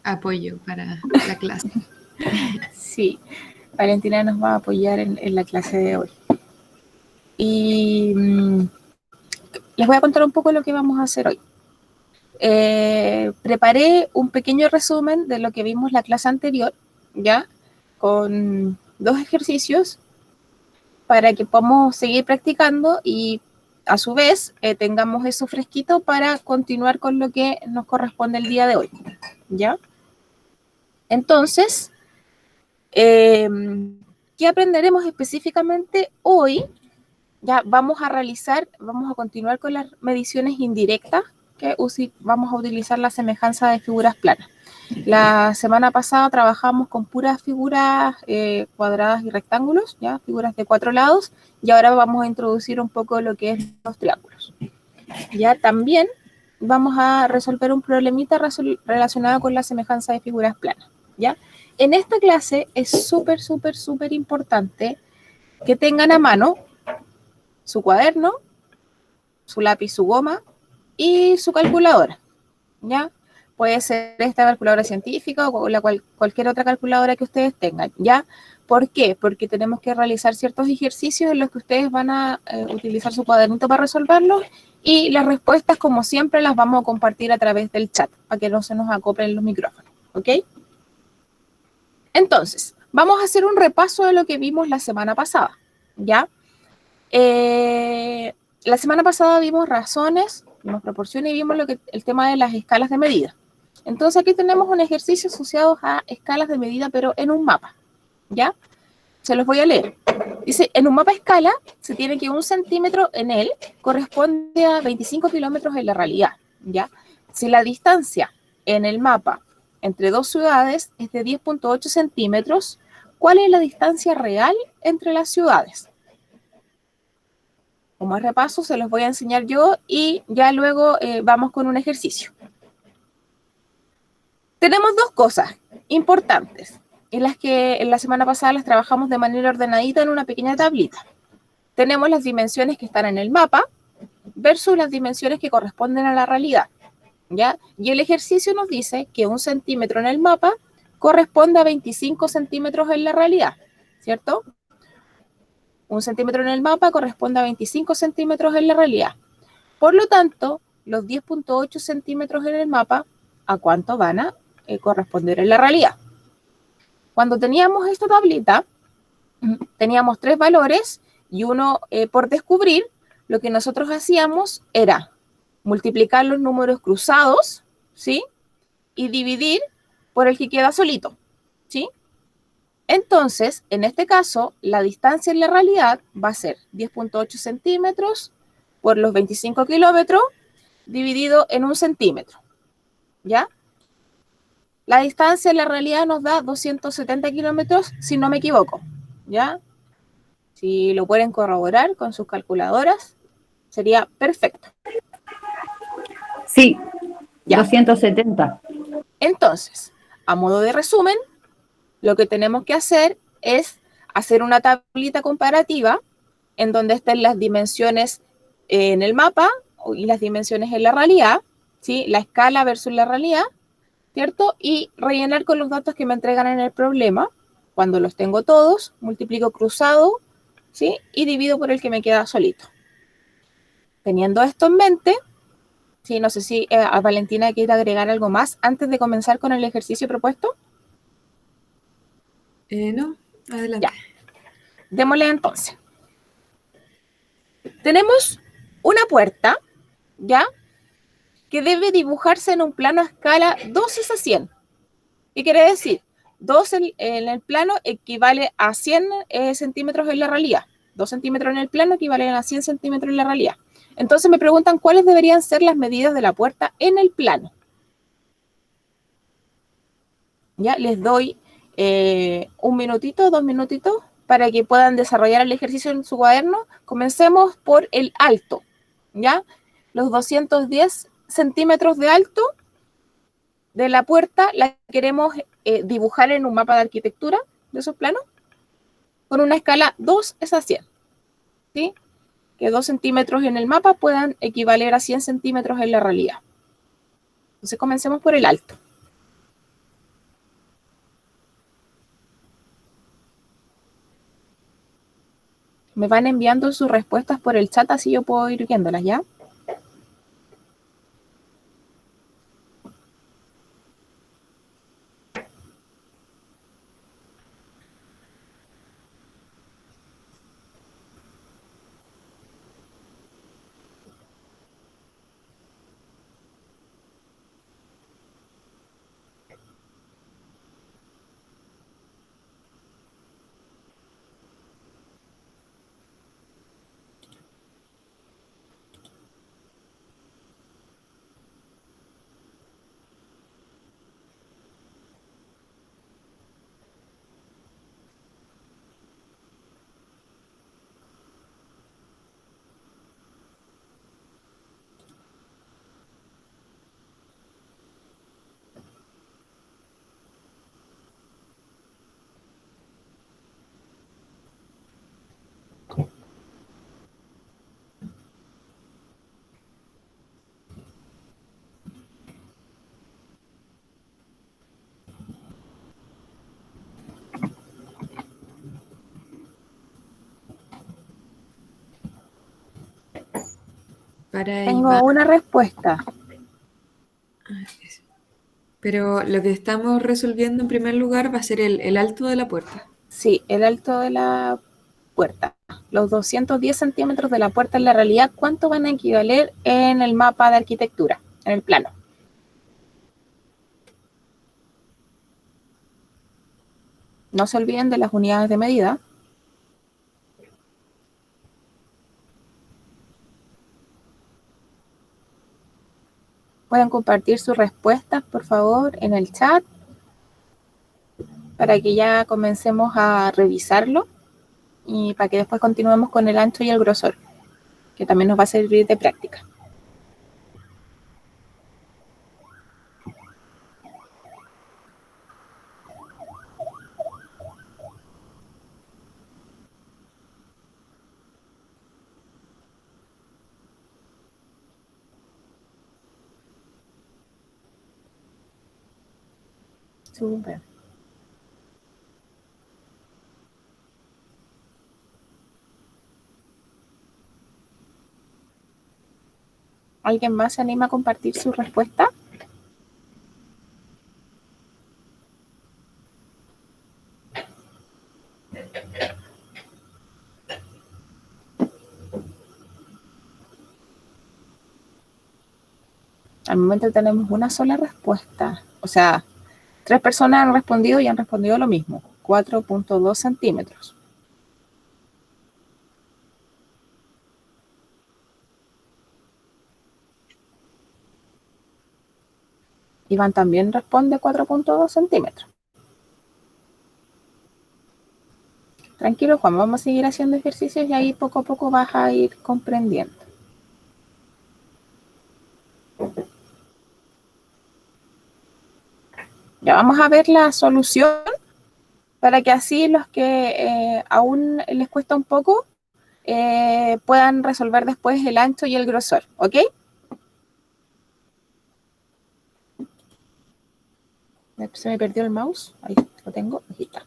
apoyo para la clase. Sí, Valentina nos va a apoyar en la clase de hoy. Y les voy a contar un poco lo que vamos a hacer hoy. Preparé un pequeño resumen de lo que vimos la clase anterior, ¿ya? Con 2 ejercicios para que podamos seguir practicando y a su vez tengamos eso fresquito para continuar con lo que nos corresponde el día de hoy, ¿ya? Entonces, ¿qué aprenderemos específicamente hoy? Ya vamos a continuar con las mediciones indirectas, que vamos a utilizar la semejanza de figuras planas. La semana pasada trabajamos con puras figuras cuadradas y rectángulos, ya figuras de 4 lados, y ahora vamos a introducir un poco lo que es los triángulos. Ya también vamos a resolver un problemita relacionado con la semejanza de figuras planas, ¿ya? En esta clase es súper importante que tengan a mano su cuaderno, su lápiz, su goma y su calculadora, ¿ya? Puede ser esta calculadora científica o cualquier otra calculadora que ustedes tengan, ¿ya? ¿Por qué? Porque tenemos que realizar ciertos ejercicios en los que ustedes van a utilizar su cuadernito para resolverlos y las respuestas, como siempre, las vamos a compartir a través del chat para que no se nos acoplen los micrófonos, ¿ok? Entonces, vamos a hacer un repaso de lo que vimos la semana pasada, ¿ya? La semana pasada vimos razones, vimos proporciones y vimos el tema de las escalas de medida. Entonces aquí tenemos un ejercicio asociado a escalas de medida, pero en un mapa, ¿ya? Se los voy a leer. Dice, en un mapa escala se tiene que 1 centímetro en él corresponde a 25 kilómetros en la realidad, ¿ya? Si la distancia en el mapa entre 2 ciudades es de 10.8 centímetros, ¿cuál es la distancia real entre las ciudades? Como repaso se los voy a enseñar yo y ya luego vamos con un ejercicio. Tenemos 2 cosas importantes en las que en la semana pasada las trabajamos de manera ordenadita en una pequeña tablita. Tenemos las dimensiones que están en el mapa versus las dimensiones que corresponden a la realidad, ¿ya? Y el ejercicio nos dice que 1 centímetro en el mapa corresponde a 25 centímetros en la realidad, ¿cierto? 1 centímetro en el mapa corresponde a 25 centímetros en la realidad. Por lo tanto, los 10.8 centímetros en el mapa, ¿a cuánto van a corresponder en la realidad? Cuando teníamos esta tablita, teníamos 3 valores y uno por descubrir. Lo que nosotros hacíamos era multiplicar los números cruzados, ¿sí? Y dividir por el que queda solito, ¿sí? Entonces, en este caso, la distancia en la realidad va a ser 10.8 centímetros por los 25 kilómetros dividido en 1 centímetro, ¿ya? La distancia en la realidad nos da 270 kilómetros, si no me equivoco, ¿ya? Si lo pueden corroborar con sus calculadoras, sería perfecto. Sí, ya. 270. Entonces, a modo de resumen, lo que tenemos que hacer es hacer una tablita comparativa en donde estén las dimensiones en el mapa y las dimensiones en la realidad, ¿sí? La escala versus la realidad, ¿cierto? Y rellenar con los datos que me entregan en el problema. Cuando los tengo todos, multiplico cruzado, ¿sí? Y divido por el que me queda solito. Teniendo esto en mente, ¿sí? No sé si a Valentina quiere agregar algo más antes de comenzar con el ejercicio propuesto. No, adelante. Ya. Démosle entonces. Tenemos una puerta, ¿ya? Que debe dibujarse en un plano a escala 2:100. ¿Qué quiere decir? 2 en el plano equivale a 100 centímetros en la realidad. 2 centímetros en el plano equivalen a 100 centímetros en la realidad. Entonces me preguntan cuáles deberían ser las medidas de la puerta en el plano. Ya les doy 1 minutito, 2 minutitos para que puedan desarrollar el ejercicio en su cuaderno. Comencemos por el alto, ¿ya? Los 210 centímetros de alto de la puerta la queremos dibujar en un mapa de arquitectura de esos planos con una escala 2:100, ¿sí? Que 2 centímetros en el mapa puedan equivaler a 100 centímetros en la realidad. Entonces comencemos por el alto. Me van enviando sus respuestas por el chat, así yo puedo ir viéndolas, ¿ya? Para Tengo Iván. una respuesta. Pero lo que estamos resolviendo en primer lugar va a ser el alto de la puerta. Sí, el alto de la puerta. Los 210 centímetros de la puerta en la realidad, ¿cuánto van a equivaler en el mapa de arquitectura, en el plano? No se olviden de las unidades de medida. Pueden compartir sus respuestas, por favor, en el chat para que ya comencemos a revisarlo y para que después continuemos con el ancho y el grosor, que también nos va a servir de práctica. Súper. ¿Alguien más se anima a compartir su respuesta? Al momento tenemos una sola respuesta. O sea, 3 personas han respondido y han respondido lo mismo. 4.2 centímetros. Iván también responde 4.2 centímetros. Tranquilo, Juan, vamos a seguir haciendo ejercicios y ahí poco a poco vas a ir comprendiendo. Ya vamos a ver la solución para que así los que aún les cuesta un poco puedan resolver después el ancho y el grosor, ¿ok? Se me perdió el mouse, ahí lo tengo, aquí está.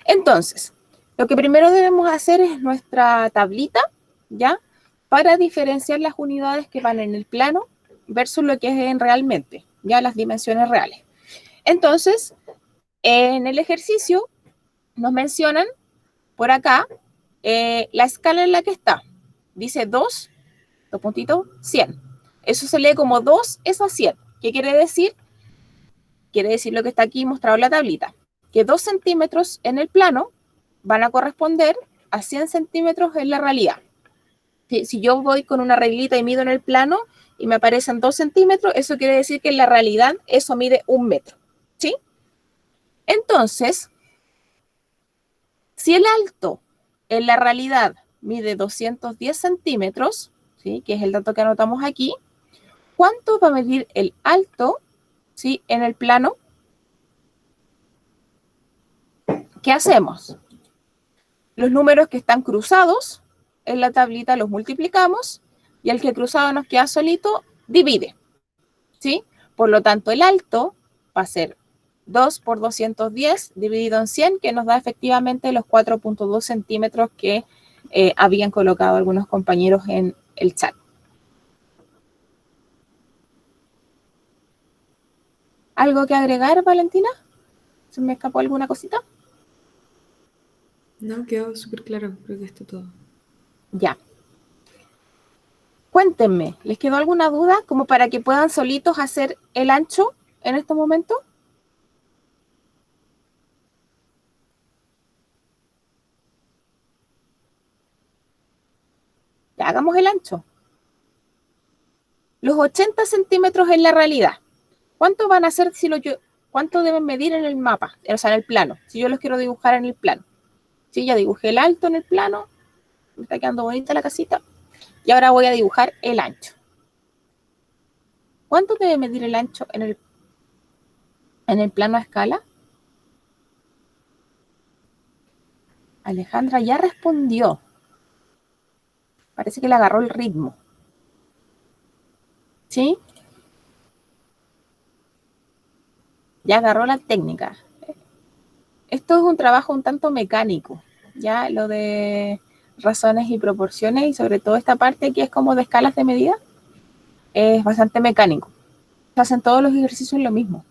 Entonces, lo que primero debemos hacer es nuestra tablita, ¿ya? Para diferenciar las unidades que van en el plano versus lo que es en realmente, ya las dimensiones reales. Entonces, en el ejercicio nos mencionan por acá la escala en la que está. Dice 2, 100. Eso se lee como 2 es a 100. ¿Qué quiere decir? Quiere decir lo que está aquí mostrado en la tablita. Que 2 centímetros en el plano van a corresponder a 100 centímetros en la realidad. Si yo voy con una reglita y mido en el plano y me aparecen 2 centímetros, eso quiere decir que en la realidad eso mide 1 metro. ¿Sí? Entonces, si el alto en la realidad mide 210 centímetros, ¿sí? Que es el dato que anotamos aquí, ¿cuánto va a medir el alto, ¿sí? En el plano? ¿Qué hacemos? Los números que están cruzados en la tablita los multiplicamos y el que cruzado nos queda solito divide, ¿sí? Por lo tanto, el alto va a ser 2 por 210 dividido en 100, que nos da efectivamente los 4.2 centímetros que habían colocado algunos compañeros en el chat. ¿Algo que agregar, Valentina? ¿Se me escapó alguna cosita? No, quedó súper claro, creo que está todo. Ya. Cuéntenme, ¿les quedó alguna duda como para que puedan solitos hacer el ancho en este momento? Ya hagamos el ancho. Los 80 centímetros en la realidad. ¿Cuánto van a ser cuánto deben medir en el mapa? O sea, en el plano. Si yo los quiero dibujar en el plano. Sí, ya dibujé el alto en el plano. Me está quedando bonita la casita. Y ahora voy a dibujar el ancho. ¿Cuánto debe medir el ancho en el plano a escala? Alejandra ya respondió. Parece que le agarró el ritmo. ¿Sí? Ya agarró la técnica. Esto es un trabajo un tanto mecánico, ya lo de razones y proporciones, y sobre todo esta parte que es como de escalas de medida, es bastante mecánico. Se hacen todos los ejercicios lo mismo.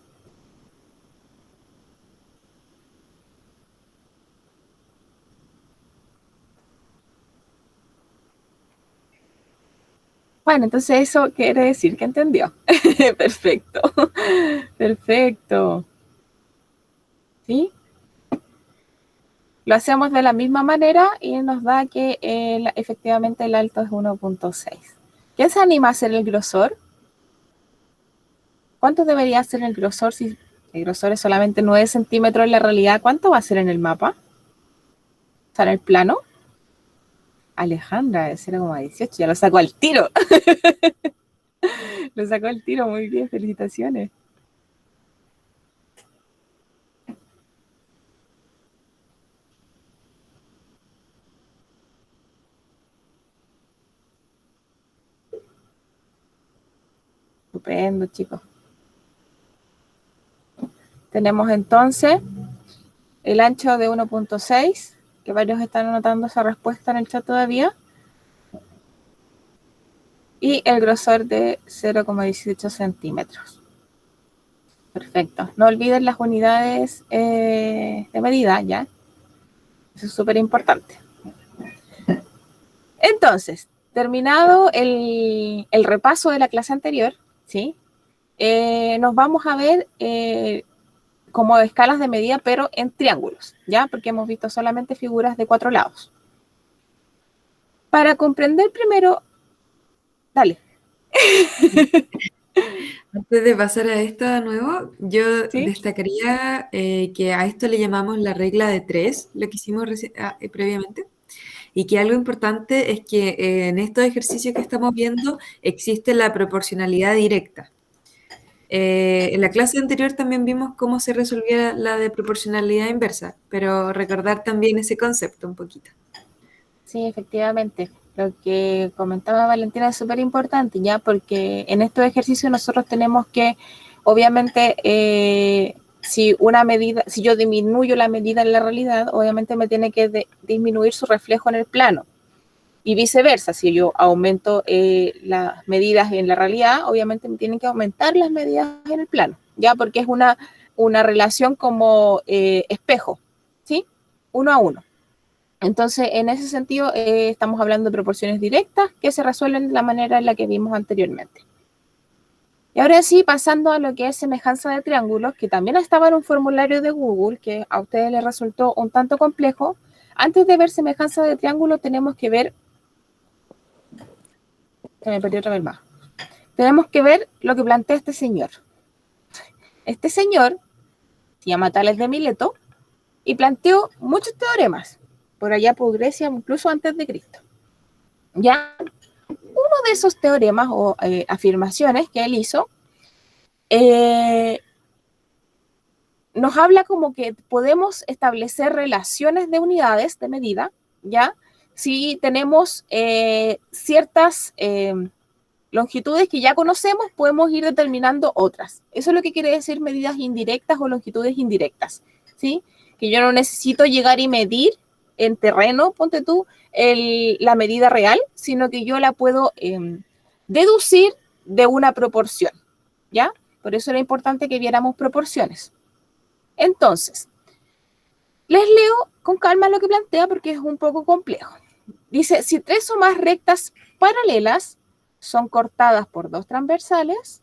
Bueno, entonces eso quiere decir que entendió. Perfecto. Perfecto. ¿Sí? Lo hacemos de la misma manera y nos da que efectivamente el alto es 1.6. ¿Quién se anima a hacer el grosor? ¿Cuánto debería ser el grosor si el grosor es solamente 9 centímetros en la realidad? ¿Cuánto va a ser en el mapa? O sea, en el plano. Alejandra, de 0,18, ya lo sacó al tiro. Lo sacó al tiro, muy bien, felicitaciones. Estupendo, chicos. Tenemos entonces el ancho de 1.6, que varios están anotando esa respuesta en el chat todavía, y el grosor de 0,18 centímetros. Perfecto. No olviden las unidades de medida, ¿ya? Eso es súper importante. Entonces, terminado el repaso de la clase anterior, ¿sí? Nos vamos a ver como escalas de medida, pero en triángulos, ¿ya? Porque hemos visto solamente figuras de 4 lados. Para comprender primero, dale. Antes de pasar a esto de nuevo, yo ¿Sí? destacaría que a esto le llamamos la regla de 3, lo que hicimos previamente, y que algo importante es que en estos ejercicios que estamos viendo existe la proporcionalidad directa. En la clase anterior también vimos cómo se resolvía la de proporcionalidad inversa, pero recordar también ese concepto un poquito. Sí, efectivamente. Lo que comentaba Valentina es súper importante, ¿ya? Porque en estos ejercicios nosotros tenemos que, obviamente, si yo disminuyo la medida en la realidad, obviamente me tiene que disminuir su reflejo en el plano. Y viceversa, si yo aumento las medidas en la realidad, obviamente me tienen que aumentar las medidas en el plano, ¿ya? Porque es una relación como espejo, ¿sí? 1 a 1. Entonces, en ese sentido, estamos hablando de proporciones directas que se resuelven de la manera en la que vimos anteriormente. Y ahora sí, pasando a lo que es semejanza de triángulos, que también estaba en un formulario de Google, que a ustedes les resultó un tanto complejo. Antes de ver semejanza de triángulo, tenemos que ver... Se me perdió otra vez más. Tenemos que ver lo que plantea este señor. Este señor se llama Tales de Mileto y planteó muchos teoremas, por allá por Grecia, incluso antes de Cristo. Ya, uno de esos teoremas o afirmaciones que él hizo nos habla como que podemos establecer relaciones de unidades de medida, ¿ya? Si tenemos ciertas longitudes que ya conocemos, podemos ir determinando otras. Eso es lo que quiere decir medidas indirectas o longitudes indirectas, ¿sí? Que yo no necesito llegar y medir en terreno, ponte tú, la medida real, sino que yo la puedo deducir de una proporción, ¿ya? Por eso era importante que viéramos proporciones. Entonces, les leo con calma lo que plantea porque es un poco complejo. Dice, si 3 o más rectas paralelas son cortadas por 2 transversales,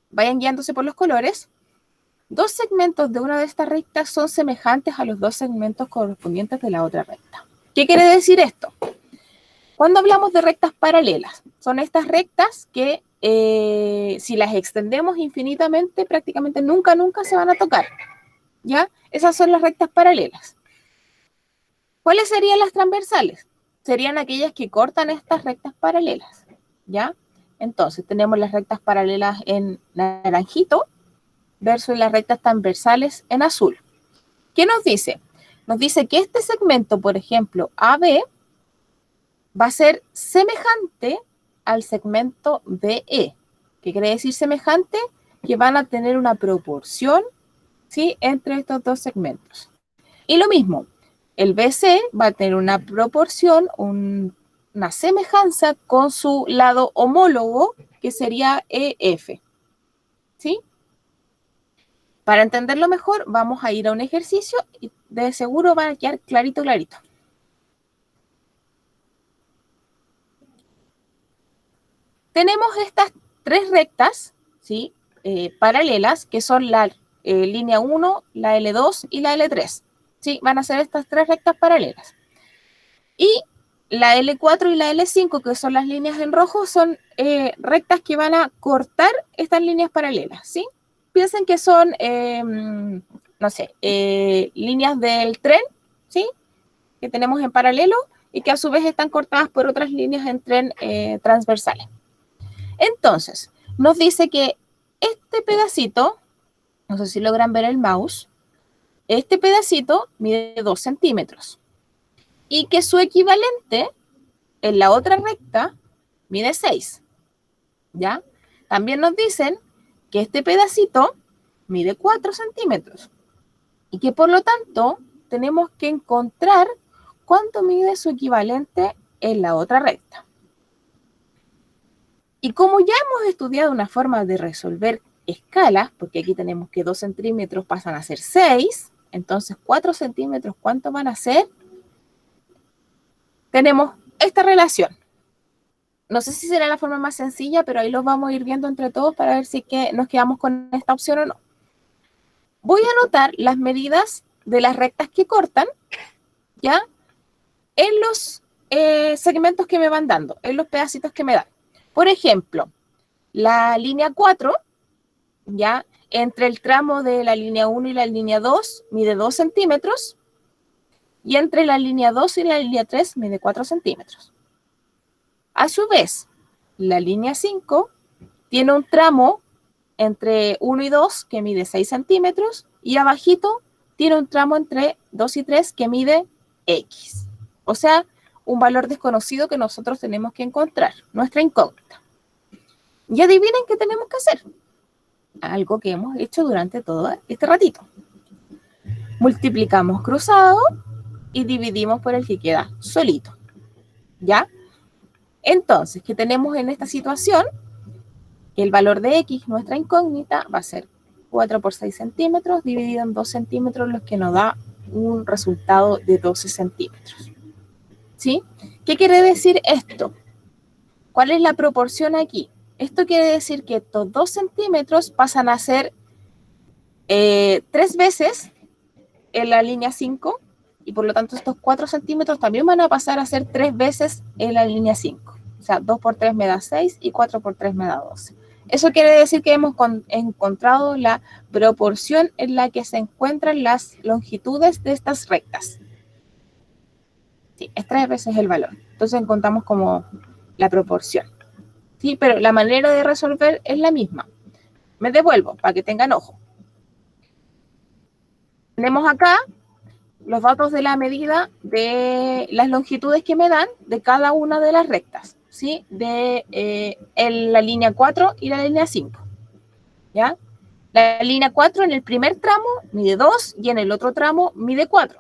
vayan guiándose por los colores, 2 segmentos de una de estas rectas son semejantes a los 2 segmentos correspondientes de la otra recta. ¿Qué quiere decir esto? Cuando hablamos de rectas paralelas, son estas rectas que si las extendemos infinitamente, prácticamente nunca se van a tocar, ¿ya? Esas son las rectas paralelas. ¿Cuáles serían las transversales? Serían aquellas que cortan estas rectas paralelas, ¿ya? Entonces, tenemos las rectas paralelas en naranjito versus las rectas transversales en azul. ¿Qué nos dice? Nos dice que este segmento, por ejemplo, AB, va a ser semejante al segmento BE. ¿Qué quiere decir semejante? Que van a tener una proporción, ¿sí?, entre estos dos segmentos. Y lo mismo, el BC va a tener una proporción, una semejanza con su lado homólogo, que sería EF. ¿Sí? Para entenderlo mejor, vamos a ir a un ejercicio y de seguro va a quedar clarito. Tenemos estas 3 rectas, ¿sí?, paralelas, que son la línea 1, la L2 y la L3. ¿Sí? Van a ser estas 3 rectas paralelas. Y la L4 y la L5, que son las líneas en rojo, son rectas que van a cortar estas líneas paralelas, ¿sí? Piensen que son, no sé, líneas del tren, ¿sí?, que tenemos en paralelo y que a su vez están cortadas por otras líneas en tren transversales. Entonces, nos dice que este pedacito, no sé si logran ver el mouse, este pedacito mide 2 centímetros y que su equivalente en la otra recta mide 6, ¿ya? También nos dicen que este pedacito mide 4 centímetros y que por lo tanto tenemos que encontrar cuánto mide su equivalente en la otra recta. Y como ya hemos estudiado una forma de resolver escalas, porque aquí tenemos que 2 centímetros pasan a ser 6, entonces 4 centímetros, ¿cuánto van a ser? Tenemos esta relación. No sé si será la forma más sencilla, pero ahí lo vamos a ir viendo entre todos para ver si nos quedamos con esta opción o no. Voy a anotar las medidas de las rectas que cortan, ¿ya?, en los segmentos que me van dando, en los pedacitos que me dan. Por ejemplo, la línea 4, ¿ya?, entre el tramo de la línea 1 y la línea 2 mide 2 centímetros y entre la línea 2 y la línea 3 mide 4 centímetros. A su vez, la línea 5 tiene un tramo entre 1 y 2 que mide 6 centímetros y abajito tiene un tramo entre 2 y 3 que mide X. O sea, un valor desconocido que nosotros tenemos que encontrar, nuestra incógnita. Y adivinen qué tenemos que hacer. Algo que hemos hecho durante todo este ratito. Multiplicamos cruzado y dividimos por el que queda solito. ¿Ya? Entonces, ¿qué tenemos en esta situación? Que el valor de X, nuestra incógnita, va a ser 4 por 6 centímetros dividido en 2 centímetros, lo que nos da un resultado de 12 centímetros. ¿Sí? ¿Qué quiere decir esto? ¿Cuál es la proporción aquí? Esto quiere decir que estos 2 centímetros pasan a ser 3 veces en la línea 5 y por lo tanto estos 4 centímetros también van a pasar a ser 3 veces en la línea 5. O sea, 2 por 3 me da 6 y 4 por 3 me da 12. Eso quiere decir que hemos encontrado la proporción en la que se encuentran las longitudes de estas rectas. Sí, es 3 veces el valor. Entonces encontramos como la proporción. Sí, pero la manera de resolver es la misma. Me devuelvo para que tengan ojo. Tenemos acá los datos de la medida de las longitudes que me dan de cada una de las rectas, ¿sí? De la línea 4 y la línea 5, ¿ya? La línea 4 en el primer tramo mide 2 y en el otro tramo mide 4.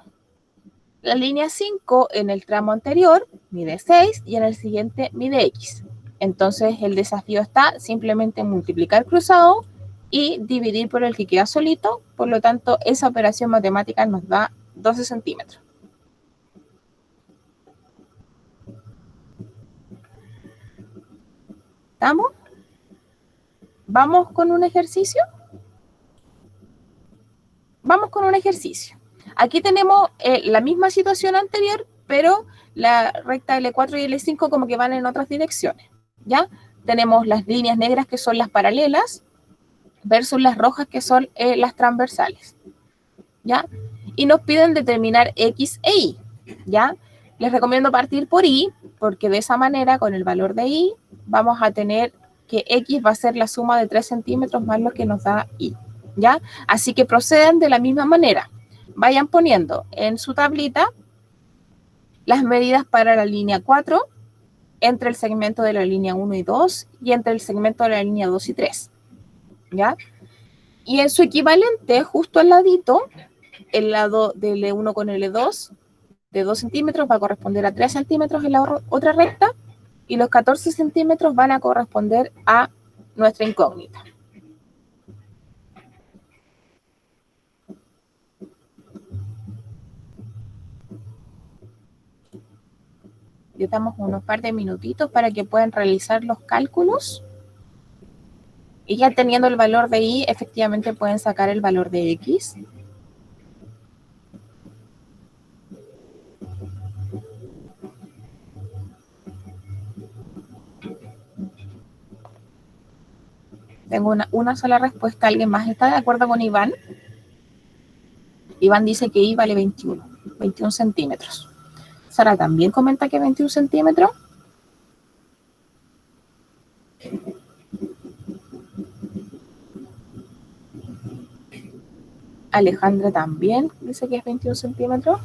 La línea 5 en el tramo anterior mide 6 y en el siguiente mide X. Entonces el desafío está simplemente multiplicar cruzado y dividir por el que queda solito. Por lo tanto, esa operación matemática nos da 12 centímetros. ¿Estamos? ¿Vamos con un ejercicio? Vamos con un ejercicio. Aquí tenemos la misma situación anterior, pero la recta L4 y L5 como que van en otras direcciones, ¿ya? Tenemos las líneas negras que son las paralelas versus las rojas que son las transversales, ¿ya? Y nos piden determinar X e Y, ¿ya? Les recomiendo partir por Y, porque de esa manera, con el valor de Y, vamos a tener que X va a ser la suma de 3 centímetros más lo que nos da Y, ¿ya? Así que procedan de la misma manera. Vayan poniendo en su tablita las medidas para la línea 4, entre el segmento de la línea 1 y 2, y entre el segmento de la línea 2 y 3, ¿ya? Y en su equivalente, justo al ladito, el lado del L1 con el L2, de 2 centímetros, va a corresponder a 3 centímetros en la otra recta, y los 14 centímetros van a corresponder a nuestra incógnita. Les damos unos par de minutitos para que puedan realizar los cálculos. Y ya teniendo el valor de Y, efectivamente pueden sacar el valor de X. Tengo una sola respuesta. ¿Alguien más está de acuerdo con Iván? Iván dice que Y vale 21 centímetros. Sara también comenta que 21 centímetros. Alejandra también dice que es 21 centímetros.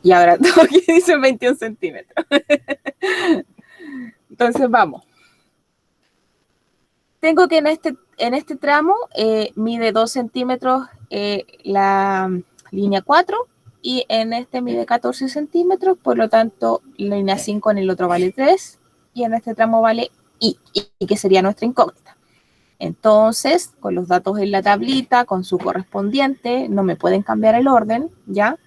Y ahora todo aquí dice 21 centímetros. Entonces vamos. Tengo que en este tramo mide 2 centímetros la línea 4 y en este mide 14 centímetros, por lo tanto la línea 5 en el otro vale 3 y en este tramo vale Y que sería nuestra incógnita. Entonces, con los datos en la tablita, con su correspondiente, no me pueden cambiar el orden, ¿ya?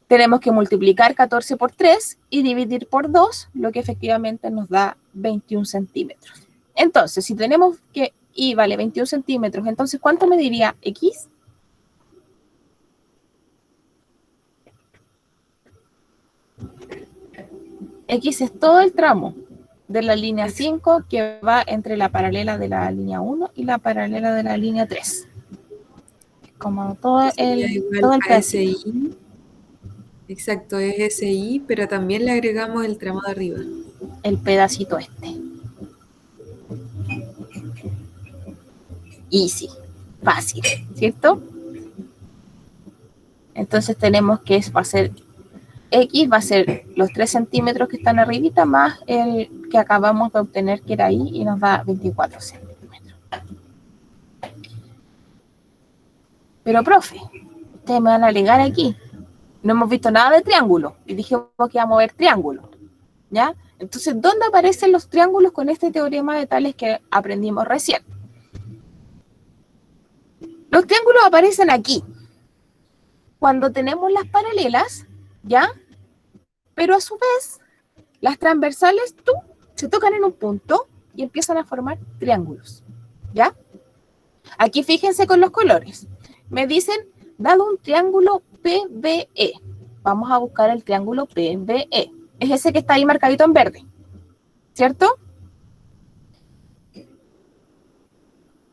Tenemos que multiplicar 14 por 3 y dividir por 2, lo que efectivamente nos da 21 centímetros. Entonces, si tenemos que Y vale 21 centímetros, entonces, ¿cuánto me diría X? X es todo el tramo de la línea 5 que va entre la paralela de la línea 1 y la paralela de la línea 3. Como todo el pedacito. Exacto, es SI, pero también le agregamos el tramo de arriba. El pedacito este. Easy, fácil, ¿cierto? Entonces tenemos que va a ser X, va a ser los 3 centímetros que están arribita más el que acabamos de obtener que era Y y nos da 24 centímetros. Pero profe, ustedes me van a alegar aquí. No hemos visto nada de triángulo y dijimos que íbamos a ver triángulo, ¿ya? Entonces, ¿dónde aparecen los triángulos con este teorema de Tales que aprendimos recién? Los triángulos aparecen aquí, cuando tenemos las paralelas, ¿ya? Pero a su vez, las transversales se tocan en un punto y empiezan a formar triángulos, ¿ya? Aquí fíjense con los colores. Me dicen, dado un triángulo PBE. Vamos a buscar el triángulo PBE. Es ese que está ahí marcadito en verde, ¿cierto?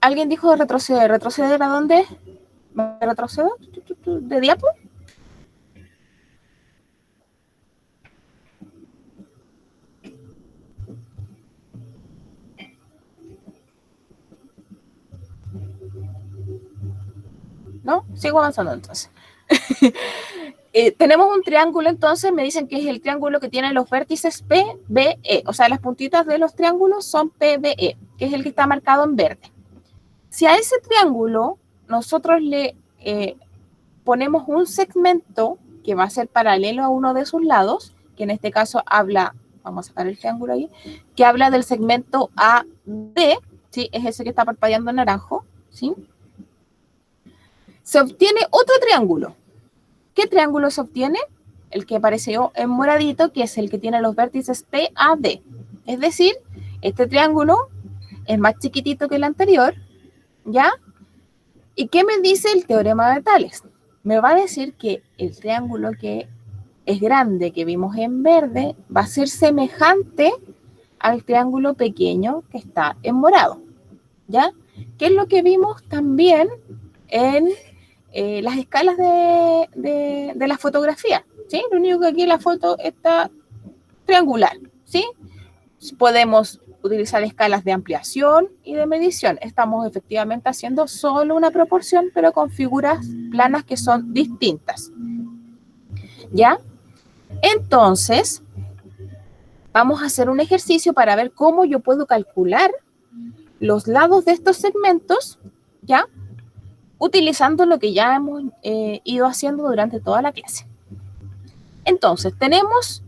¿Alguien dijo de retroceder? ¿Retroceder a dónde? ¿Me retrocedo? ¿De diapo? ¿No? Sigo avanzando entonces. tenemos un triángulo, entonces me dicen que es el triángulo que tiene los vértices PBE, o sea, las puntitas de los triángulos son PBE, que es el que está marcado en verde. Si a ese triángulo nosotros le ponemos un segmento que va a ser paralelo a uno de sus lados, que en este caso habla, vamos a sacar el triángulo ahí, que habla del segmento AD, ¿sí? Es ese que está parpadeando en naranjo, ¿sí? Se obtiene otro triángulo. ¿Qué triángulo se obtiene? El que apareció en moradito, que es el que tiene los vértices PAD. Es decir, este triángulo es más chiquitito que el anterior, ¿ya? ¿Y qué me dice el teorema de Tales? Me va a decir que el triángulo que es grande, que vimos en verde, va a ser semejante al triángulo pequeño que está en morado, ¿ya? ¿Qué es lo que vimos también en las escalas de la fotografía? ¿Sí? Lo único que aquí la foto está triangular, ¿sí? Podemos utilizar escalas de ampliación y de medición. Estamos efectivamente haciendo solo una proporción, pero con figuras planas que son distintas, ¿ya? Entonces, vamos a hacer un ejercicio para ver cómo yo puedo calcular los lados de estos segmentos, ¿ya? Utilizando lo que ya hemos ido haciendo durante toda la clase. Entonces, tenemos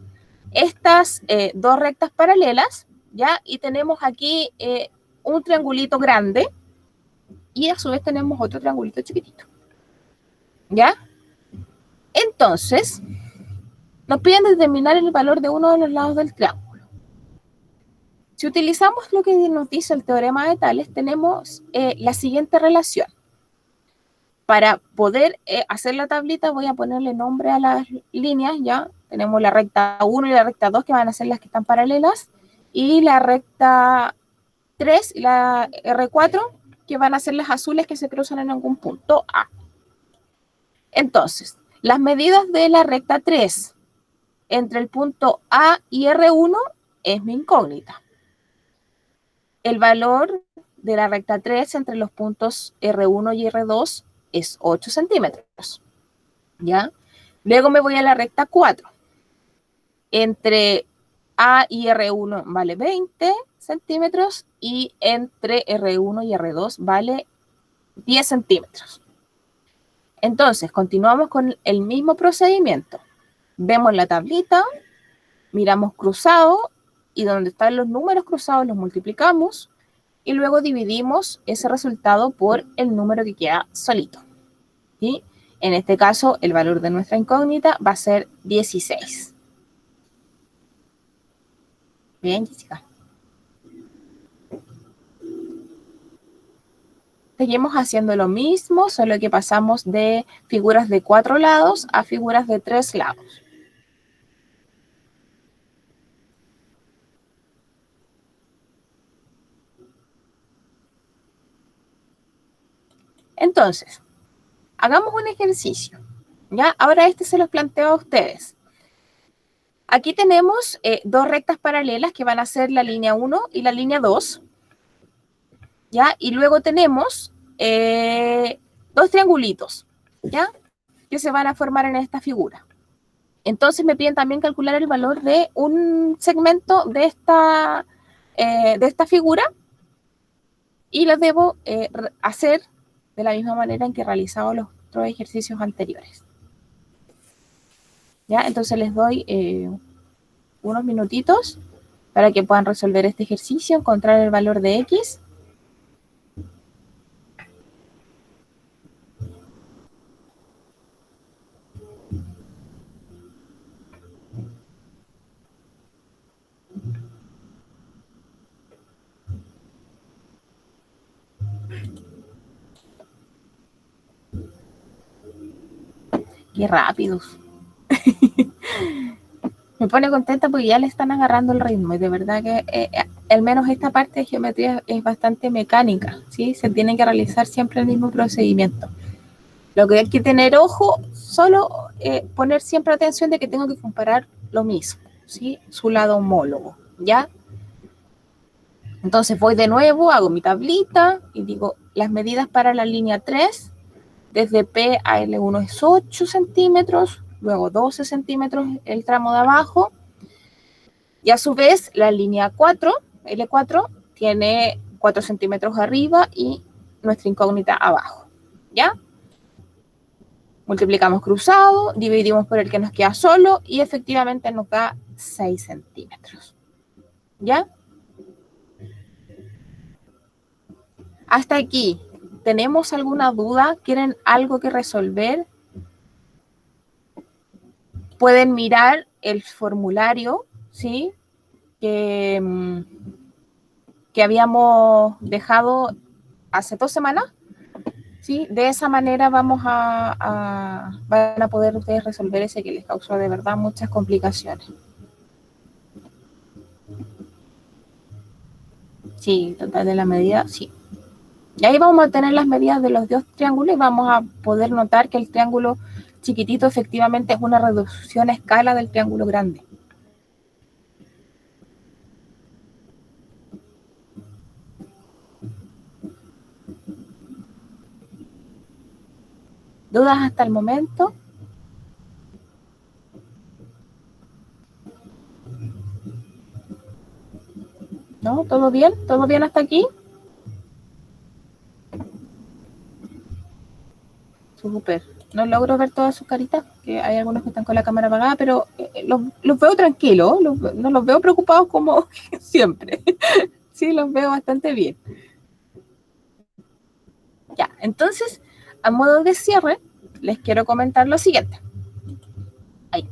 estas dos rectas paralelas, ¿ya? Y tenemos aquí un triangulito grande y a su vez tenemos otro triangulito chiquitito, ¿ya? Entonces, nos piden determinar el valor de uno de los lados del triángulo. Si utilizamos lo que nos dice el teorema de Tales, tenemos la siguiente relación. Para poder hacer la tablita voy a ponerle nombre a las líneas, ¿ya? Tenemos la recta 1 y la recta 2 que van a ser las que están paralelas, y la recta 3 y la R4 que van a ser las azules que se cruzan en algún punto A. Entonces, las medidas de la recta 3 entre el punto A y R1 es mi incógnita. El valor de la recta 3 entre los puntos R1 y R2 es 8 centímetros, ¿ya? Luego me voy a la recta 4. Entre A y R1 vale 20 centímetros y entre R1 y R2 vale 10 centímetros. Entonces, continuamos con el mismo procedimiento. Vemos la tablita, miramos cruzado y donde están los números cruzados los multiplicamos y luego dividimos ese resultado por el número que queda solito. ¿Sí? En este caso, el valor de nuestra incógnita va a ser 16. Bien, Jessica. Seguimos haciendo lo mismo, solo que pasamos de figuras de 4 lados a figuras de 3 lados. Entonces, hagamos un ejercicio, ¿ya? Ahora se los planteo a ustedes. Aquí tenemos dos rectas paralelas que van a ser la línea 1 y la línea 2, ¿ya? Y luego tenemos dos triangulitos, ¿ya? Que se van a formar en esta figura. Entonces me piden también calcular el valor de un segmento de esta figura y lo debo hacer de la misma manera en que realizaba los otros ejercicios anteriores. ¿Ya? Entonces les doy unos minutitos para que puedan resolver este ejercicio, encontrar el valor de X. Qué rápidos. Me pone contenta porque ya le están agarrando el ritmo y de verdad que al menos esta parte de geometría es bastante mecánica, ¿sí? Se tiene que realizar siempre el mismo procedimiento. Lo que hay que tener ojo, solo poner siempre atención de que tengo que comparar lo mismo, ¿sí? Su lado homólogo, ¿ya? Entonces voy de nuevo, hago mi tablita y digo las medidas para la línea 3, desde P a L1 es 8 centímetros, luego 12 centímetros el tramo de abajo, y a su vez la línea 4, L4, tiene 4 centímetros arriba y nuestra incógnita abajo, ¿ya? Multiplicamos cruzado, dividimos por el que nos queda solo y efectivamente nos da 6 centímetros, ¿ya? Hasta aquí, ¿tenemos alguna duda? ¿Quieren algo que resolver? Pueden mirar el formulario, ¿sí? Que habíamos dejado hace 2 semanas, ¿sí? De esa manera van a poder ustedes resolver ese que les causó de verdad muchas complicaciones. Sí, total de la medida, sí. Y ahí vamos a tener las medidas de los dos triángulos y vamos a poder notar que el triángulo chiquitito efectivamente es una reducción a escala del triángulo grande. ¿Dudas hasta el momento? ¿No? ¿Todo bien? ¿Todo bien hasta aquí? Súper. No logro ver todas sus caritas, que hay algunos que están con la cámara apagada, pero los veo tranquilos, no los veo preocupados como siempre. Sí, los veo bastante bien. Ya, entonces, a modo de cierre, les quiero comentar lo siguiente. Ahí,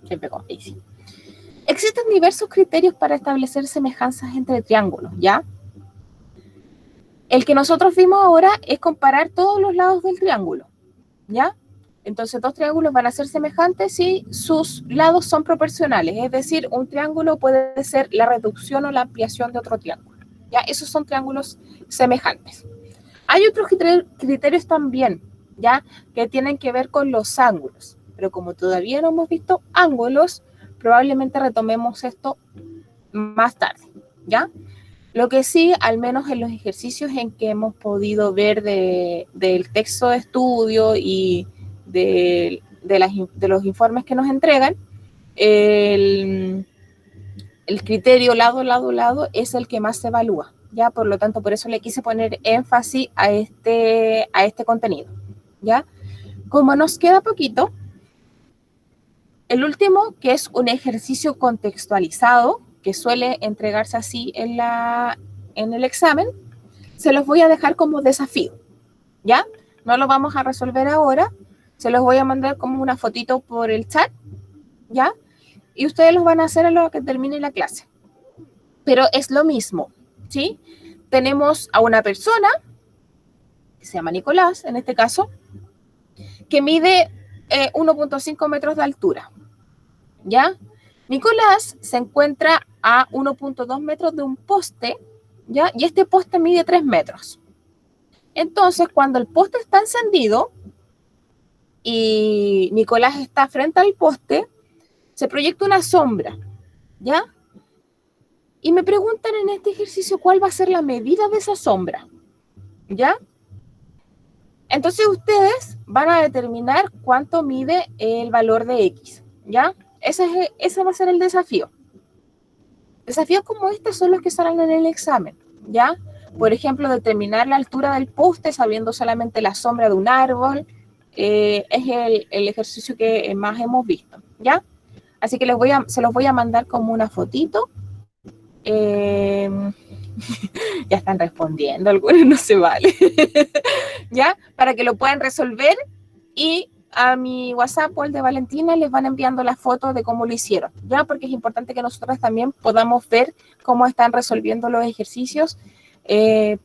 se pegó, ahí sí. Existen diversos criterios para establecer semejanzas entre triángulos, ¿ya? El que nosotros vimos ahora es comparar todos los lados del triángulo, ¿ya? Entonces, dos triángulos van a ser semejantes si sus lados son proporcionales, es decir, un triángulo puede ser la reducción o la ampliación de otro triángulo, ¿ya? Esos son triángulos semejantes. Hay otros criterios también, ¿ya? Que tienen que ver con los ángulos, pero como todavía no hemos visto ángulos, probablemente retomemos esto más tarde, ¿ya? Lo que sí, al menos en los ejercicios en que hemos podido ver del texto de estudio y de los informes que nos entregan, el criterio lado, lado, lado es el que más se evalúa, ¿ya? Por lo tanto, por eso le quise poner énfasis a este contenido, ¿ya? Como nos queda poquito, el último, que es un ejercicio contextualizado, que suele entregarse así en el examen, se los voy a dejar como desafío, ¿ya? No lo vamos a resolver ahora, se los voy a mandar como una fotito por el chat, ¿ya? Y ustedes los van a hacer a lo que termine la clase. Pero es lo mismo, ¿sí? Tenemos a una persona, que se llama Nicolás, en este caso, que mide 1.5 metros de altura, ¿ya? Nicolás se encuentra a 1.2 metros de un poste, ¿ya? Y este poste mide 3 metros. Entonces, cuando el poste está encendido y Nicolás está frente al poste, se proyecta una sombra, ¿ya? Y me preguntan en este ejercicio cuál va a ser la medida de esa sombra, ¿ya? Entonces ustedes van a determinar cuánto mide el valor de X, ¿ya? Ese va a ser el desafío. Desafíos como este son los que salen en el examen, ¿ya? Por ejemplo, determinar la altura del poste sabiendo solamente la sombra de un árbol, es el ejercicio que más hemos visto, ¿ya? Así que se los voy a mandar como una fotito. Ya están respondiendo, algunos no se vale. ¿Ya? Para que lo puedan resolver y a mi WhatsApp o el de Valentina les van enviando las fotos de cómo lo hicieron, ¿ya? Porque es importante que nosotros también podamos ver cómo están resolviendo los ejercicios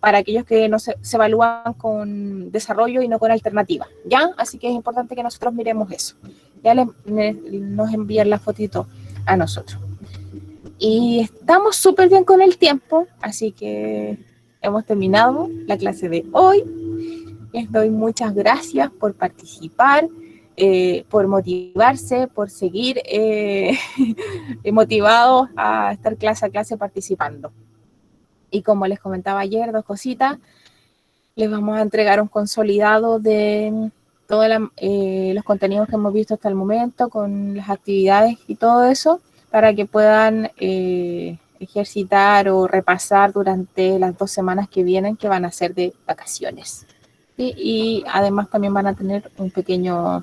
para aquellos que no se evalúan con desarrollo y no con alternativa, ¿ya? Así que es importante que nosotros miremos eso. Ya nos envían la fotito a nosotros. Y estamos súper bien con el tiempo, así que hemos terminado la clase de hoy. Les doy muchas gracias por participar, por motivarse, por seguir motivados a estar clase a clase participando. Y como les comentaba ayer, 2 cositas. Les vamos a entregar un consolidado de todos los contenidos que hemos visto hasta el momento, con las actividades y todo eso, para que puedan ejercitar o repasar durante las 2 semanas que vienen, que van a ser de vacaciones. ¿Sí? Y además también van a tener un pequeño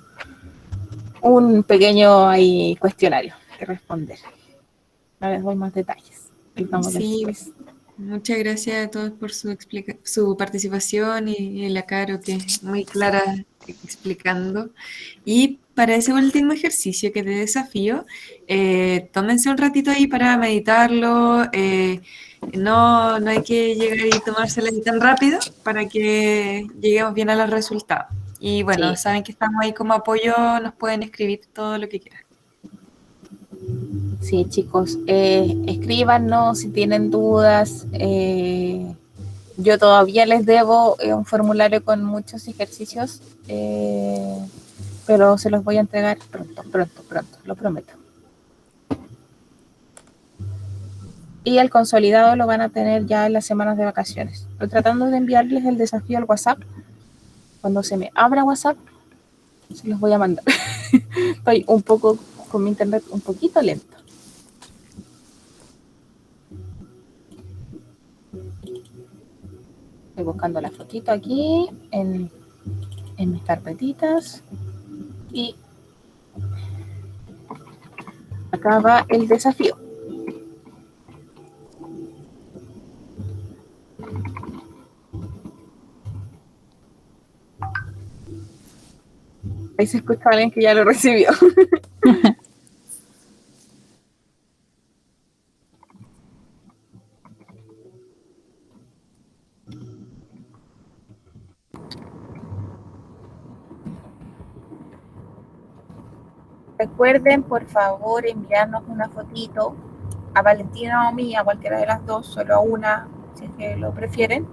ahí cuestionario que responder. No les doy más detalles. Sí, muchas gracias a todos por su participación y la Caro, que es muy clara explicando. Y para ese último ejercicio que te desafío, tómense un ratito ahí para meditarlo. No hay que llegar y tomárselo ahí tan rápido para que lleguemos bien a los resultados. Y bueno, Sí. saben que estamos ahí como apoyo, nos pueden escribir todo lo que quieran. Sí, chicos, escríbanos si tienen dudas. Yo todavía les debo un formulario con muchos ejercicios, pero se los voy a entregar pronto, lo prometo. Y el consolidado lo van a tener ya en las semanas de vacaciones. Estoy tratando de enviarles el desafío al WhatsApp. Cuando se me abra WhatsApp, se los voy a mandar. Estoy un poco con mi internet un poquito lento. Estoy buscando la fotito aquí en mis carpetitas y acá va el desafío. Ahí se escucha a alguien que ya lo recibió. Recuerden, por favor, enviarnos una fotito a Valentina o a mí, a cualquiera de las dos, solo a una, si es que lo prefieren,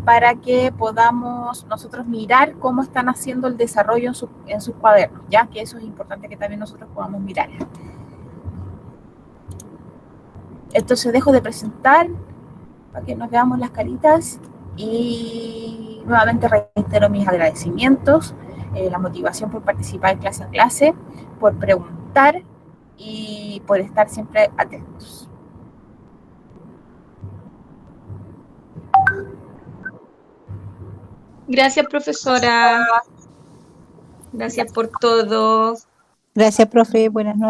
para que podamos nosotros mirar cómo están haciendo el desarrollo en sus cuadernos, ya que eso es importante que también nosotros podamos mirar. Entonces dejo de presentar para que nos veamos las caritas y nuevamente reitero mis agradecimientos, la motivación por participar clase a clase, por preguntar y por estar siempre atentos. Gracias, profesora. Gracias por todo. Gracias, profe. Buenas noches.